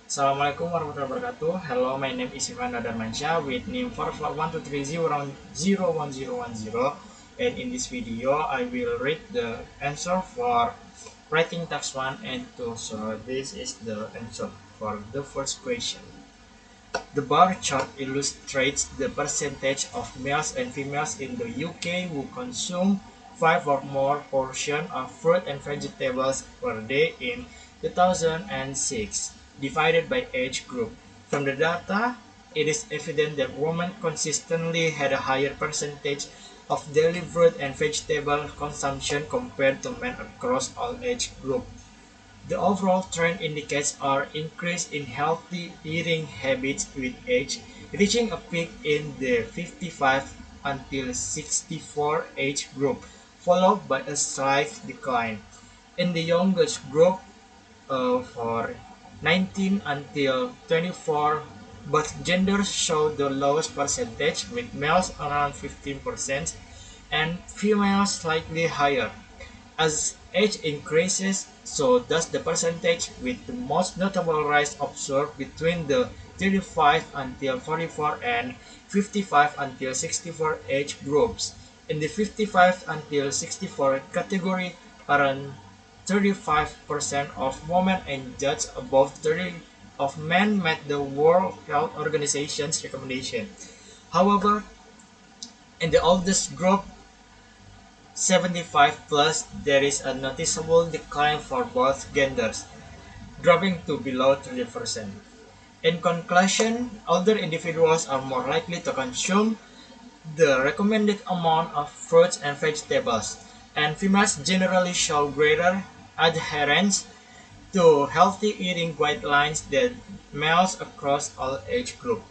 Assalamualaikum warahmatullahi wabarakatuh. Hello, my name is Ivan Nadarmansyah with NIM 41230101010. And in this video, I will read the answer for writing task 1 and 2. So this is the answer for the first question. The bar chart illustrates the percentage of males and females in the UK who consume 5 or more portions of fruit and vegetables per day in 2006, divided by age group. From the data, it is evident that women consistently had a higher percentage of daily fruit and vegetable consumption compared to men across all age groups. The overall trend indicates an increase in healthy eating habits with age, reaching a peak in the 55 until 64 age group, followed by a slight decline. In the youngest group, for 19 until 24, both genders show the lowest percentage, with males around 15% and females slightly higher. As age increases, so does the percentage, with the most notable rise observed between the 35 until 44 and 55 until 64 age groups. In the 55 until 64 category, around 35% of women and just above 30% of men met the World Health Organization's recommendation. However, in the oldest group, 75 plus, there is a noticeable decline for both genders, dropping to below 30%. In conclusion, older individuals are more likely to consume the recommended amount of fruits and vegetables, and females generally show greater adherence to healthy eating guidelines than males across all age groups.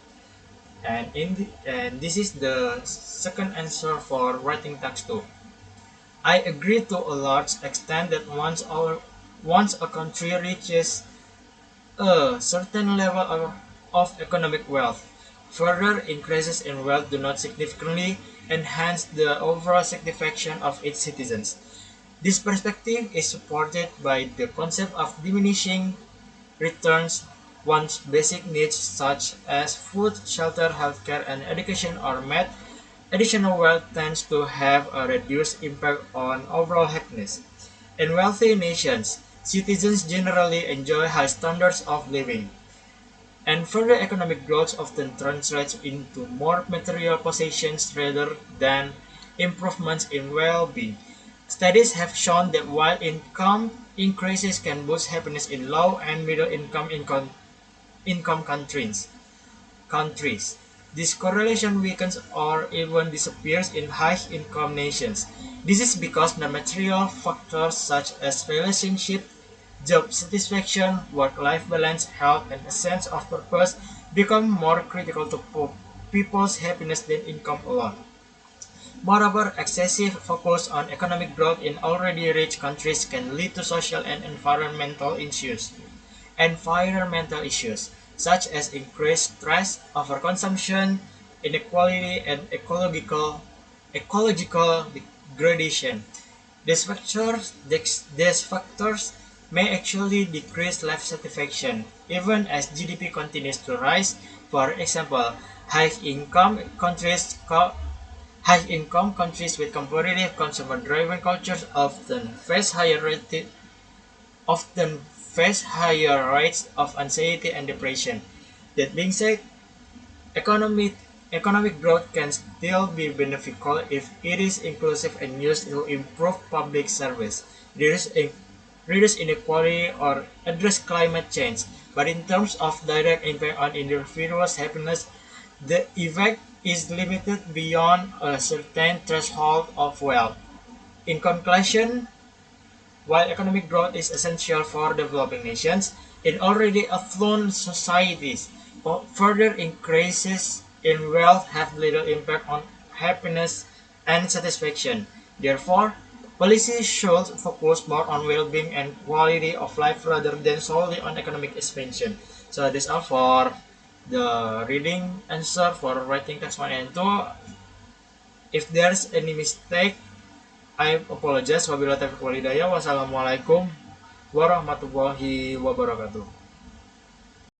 And this is the second answer for writing task 2. I agree to a large extent that once a country reaches a certain level of economic wealth, further increases in wealth do not significantly enhance the overall satisfaction of its citizens. This perspective is supported by the concept of diminishing returns once basic needs such as food, shelter, healthcare, and education are met. Additional wealth tends to have a reduced impact on overall happiness. In wealthy nations, citizens generally enjoy high standards of living, and further economic growth often translates into more material possessions rather than improvements in well-being. Studies have shown that while income increases can boost happiness in low and middle income countries. This correlation weakens or even disappears in high-income nations. This is because the material factors such as relationship, job satisfaction, work-life balance, health, and a sense of purpose become more critical to people's happiness than income alone. Moreover, excessive focus on economic growth in already rich countries can lead to social and environmental issues, such as increased stress, overconsumption, inequality, and ecological degradation. These factors may actually decrease life satisfaction, even as GDP continues to rise. For example, high-income countries with competitive consumer-driven cultures often face higher rates of anxiety and depression. That being said, economic economic growth can still be beneficial if it is inclusive and used to improve public service, reduce inequality, or address climate change. But in terms of direct impact on individuals' happiness, the effect is limited beyond a certain threshold of wealth. In conclusion, while economic growth is essential for developing nations, in already affluent societies, further increases in wealth have little impact on happiness and satisfaction. Therefore, policy should focus more on well-being and quality of life rather than solely on economic expansion. So that's all for the reading answer for writing text 1 and 2. If there's any mistake, I apologize. Wabillahi taufiq walhidayah. Wassalamualaikum warahmatullahi wabarakatuh.